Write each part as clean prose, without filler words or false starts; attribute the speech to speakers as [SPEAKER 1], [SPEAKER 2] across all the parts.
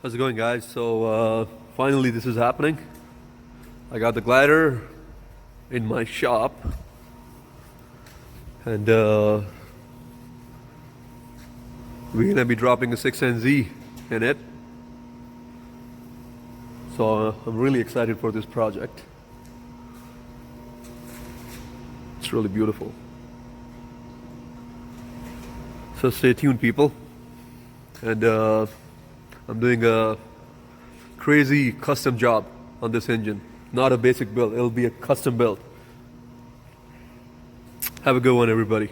[SPEAKER 1] How's it going, guys? So finally this is happening. I got the glider in my shop, and we're gonna be dropping a 6NZ in it. So I'm really excited for this project. It's really beautiful. So stay tuned, people. And I'm doing a crazy custom job on this engine. Not a basic build, it'll be a custom build. Have a good one, everybody.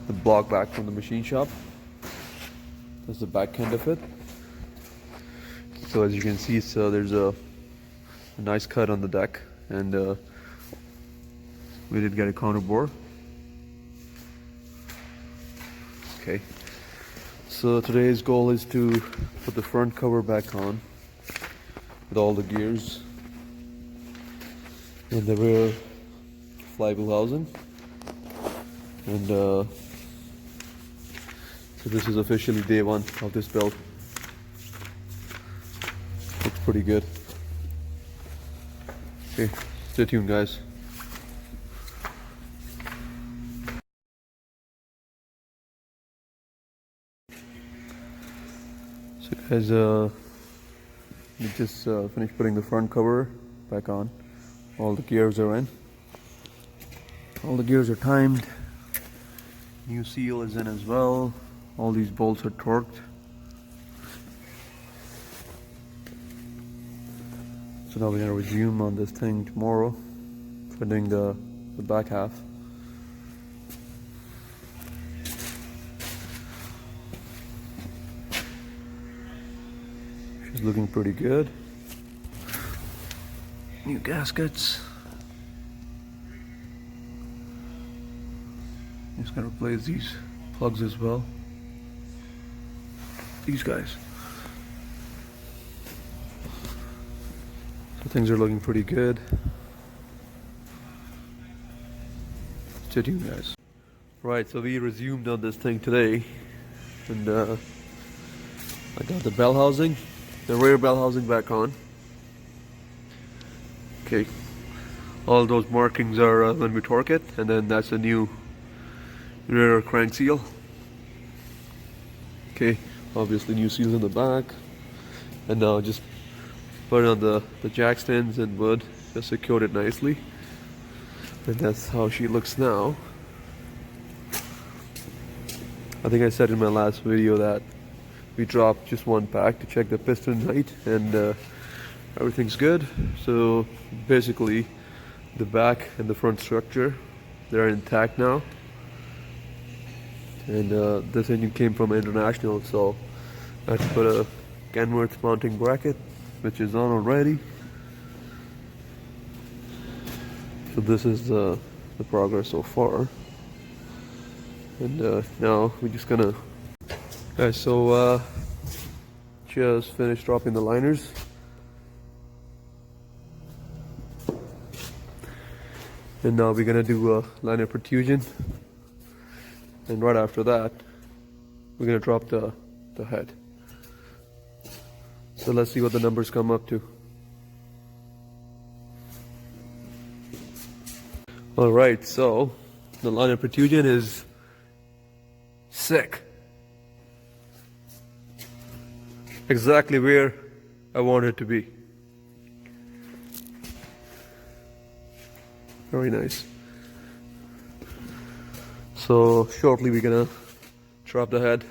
[SPEAKER 1] The block back from the machine shop. That's the back end of it. So as you can see, there's a nice cut on the deck, and we did get a counter bore. Okay. So today's goal is to put the front cover back on with all the gears and the rear flywheel housing. And so this is officially day one of this build. Looks pretty good. Okay, stay tuned, guys. So guys, we just finished putting the front cover back on. All the gears are in. All the gears are timed. New seal is in as well. All these bolts are torqued. So now we're gonna resume on this thing tomorrow for doing the back half. She's looking pretty good. New gaskets. Just gonna replace these plugs as well. These guys. So things are looking pretty good. Stay tuned, guys. Right, so we resumed on this thing today, and I got the bell housing, the rear bell housing back on. Okay, all those markings are when we torque it, and then that's a new rear crank seal. Okay, obviously new seals in the back, and now just put on the jack stands and wood, just secured it nicely, and that's how she looks now. I think I said in my last video that we dropped just one pack to check the piston height, and everything's good. So basically the back and the front structure, they're intact now. And this engine came from International, so I had to put a Kenworth mounting bracket, which is on already. So this is the progress so far. And now we're just gonna... Guys, so just finished dropping the liners. And now we're gonna do a liner protrusion. And right after that, we're gonna drop the head. So let's see what the numbers come up to. Alright, so the liner protrusion is sick. Exactly where I want it to be. Very nice. So shortly we're gonna drop the head.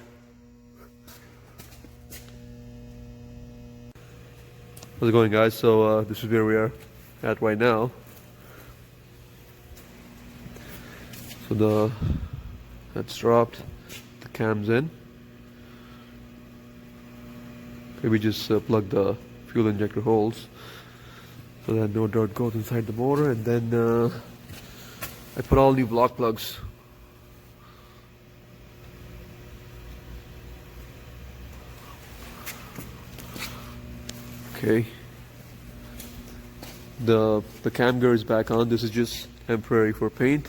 [SPEAKER 1] How's it going, guys? So this is where we are at right now. So the head's dropped, the cam's in. Okay, we just plug the fuel injector holes so that no dirt goes inside the motor, and then I put all new block plugs. Okay. The cam gear is back on. This is just temporary for paint.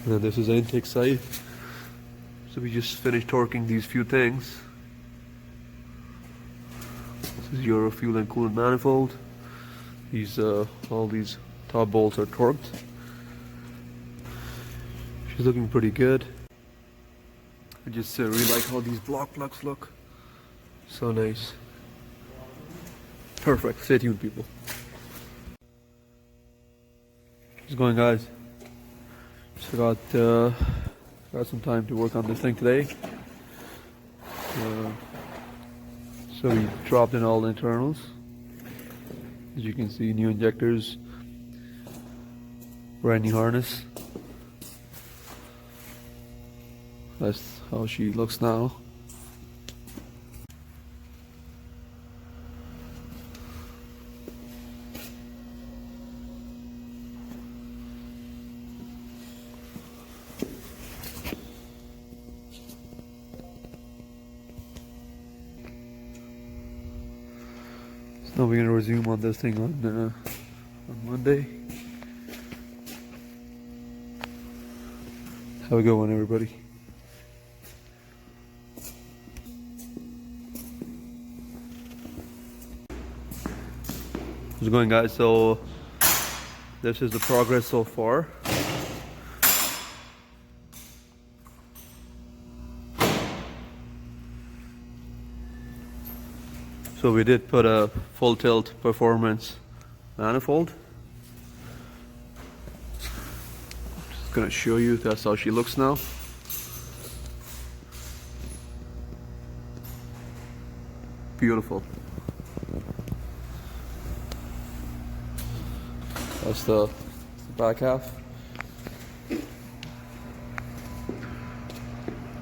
[SPEAKER 1] And then this is the intake side. So we just finished torquing these few things. This is your fuel and coolant manifold. These all these top bolts are torqued. She's looking pretty good. I just really like how these block plugs look. So nice. Perfect. Stay tuned, people. How's it going, guys? So got some time to work on this thing today. So we dropped in all the internals. As you can see, new injectors, brand new harness. That's how she looks now. So now we're gonna resume on this thing on Monday. Have a good one, everybody. How's it going, guys? So this is the progress so far. So we did put a full tilt performance manifold. Just gonna show you, that's how she looks now. Beautiful. That's the back half.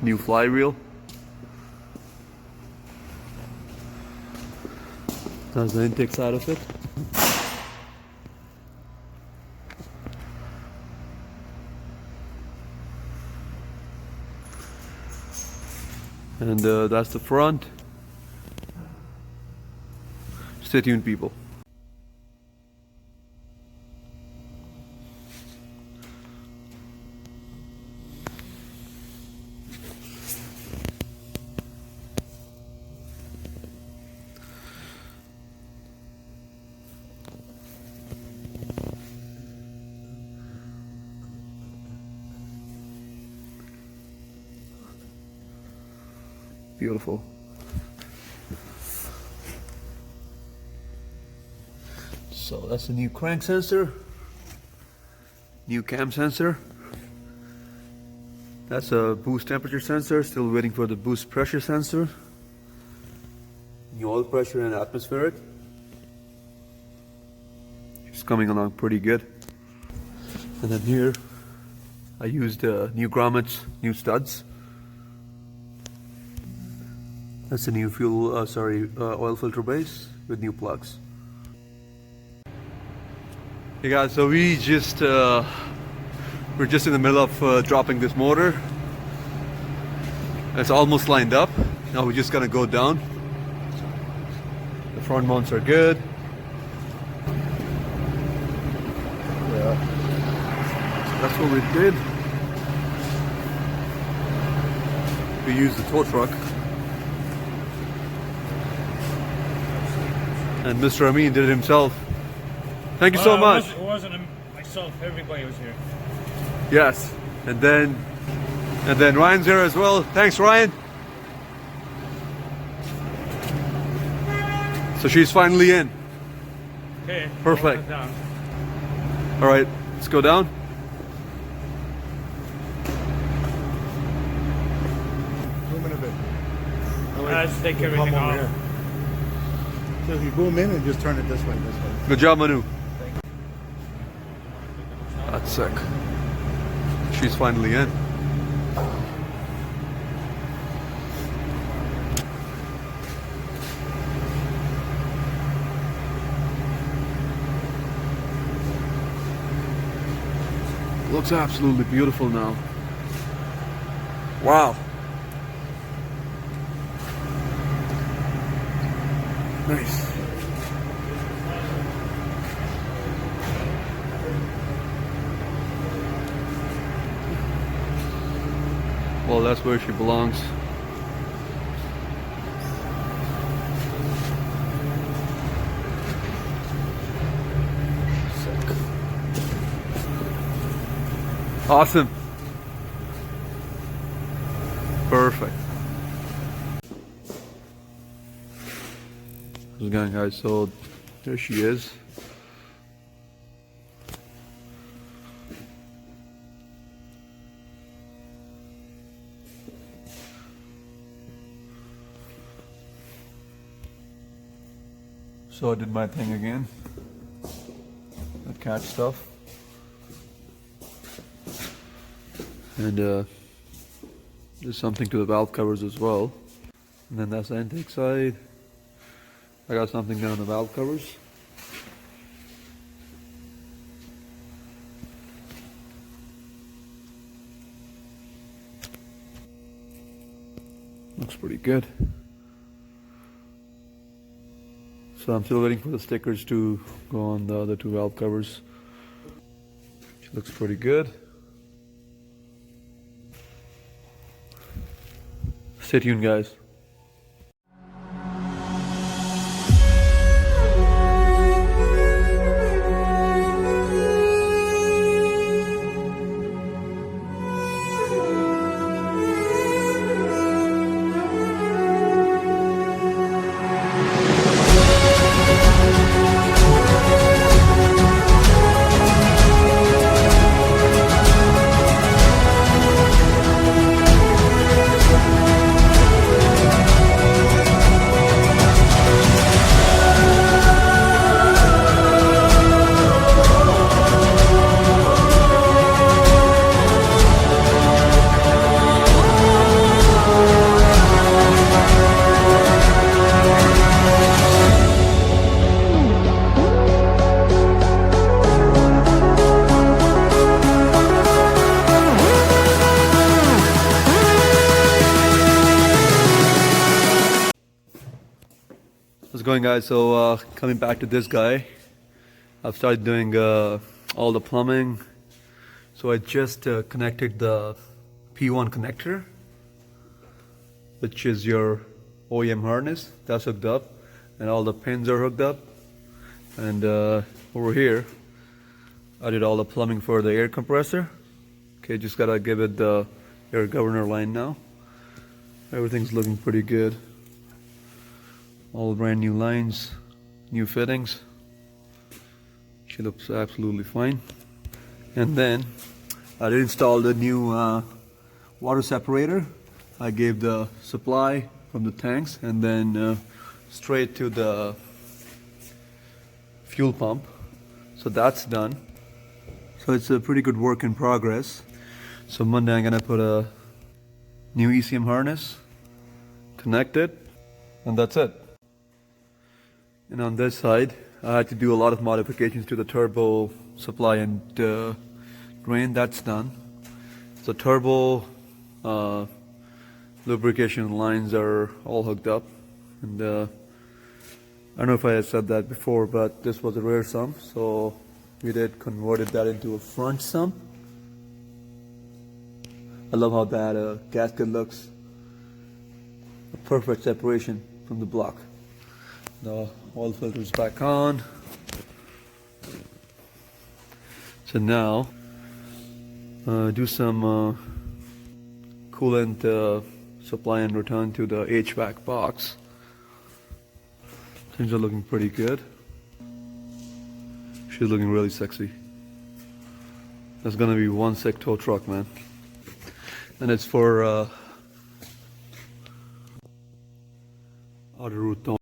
[SPEAKER 1] New flywheel. That's the intake side of it. And that's the front. Stay tuned, people. Beautiful. So that's the new crank sensor, new cam sensor. That's a boost temperature sensor, still waiting for the boost pressure sensor. New oil pressure and atmospheric. It's coming along pretty good. And then here I used new grommets, new studs. That's a new fuel, oil filter base with new plugs. Hey guys, so we're just in the middle of dropping this motor. It's almost lined up. Now we're just gonna go down. The front mounts are good. Yeah. That's what we did. We used the tow truck. And Mr. Amin did it himself. Thank you so much.
[SPEAKER 2] It wasn't myself, everybody was here.
[SPEAKER 1] Yes, and then Ryan's here as well. Thanks, Ryan. So she's finally in.
[SPEAKER 2] Okay.
[SPEAKER 1] Perfect. All right, let's go down.
[SPEAKER 3] Boom in a bit.
[SPEAKER 2] Let's take everything off.
[SPEAKER 3] Here. So if you boom in and just turn it this way,
[SPEAKER 1] Good job, Manu. That's sick. She's finally in. Looks absolutely beautiful now. Wow. Nice. Well, that's where she belongs. Sick. Awesome. Perfect. How's it going, guys? So there she is. So I did my thing again. That catch stuff. And there's something to the valve covers as well. And then that's the intake side. I got something down on the valve covers. Looks pretty good. So I'm still waiting for the stickers to go on the other two valve covers. Looks pretty good. Stay tuned, guys. How's it going, guys? So coming back to this guy, I've started doing all the plumbing. So I just connected the P1 connector, which is your OEM harness. That's hooked up, and all the pins are hooked up. And over here, I did all the plumbing for the air compressor. Okay, just gotta give it the air governor line now. Everything's looking pretty good. All brand new lines, new fittings. She looks absolutely fine. And then I did install the new water separator. I gave the supply from the tanks and then straight to the fuel pump. So that's done. So it's a pretty good work in progress. So Monday I'm gonna put a new ECM harness, connect it, and that's it. And on this side, I had to do a lot of modifications to the turbo supply and drain. That's done. So turbo lubrication lines are all hooked up. And I don't know if I had said that before, but this was a rear sump. So we did converted that into a front sump. I love how that gasket looks. A perfect separation from the block. The oil filter's back on. So now, do some coolant supply and return to the HVAC box. Things are looking pretty good. She's looking really sexy. That's gonna be one sick tow truck, man. And it's for outer route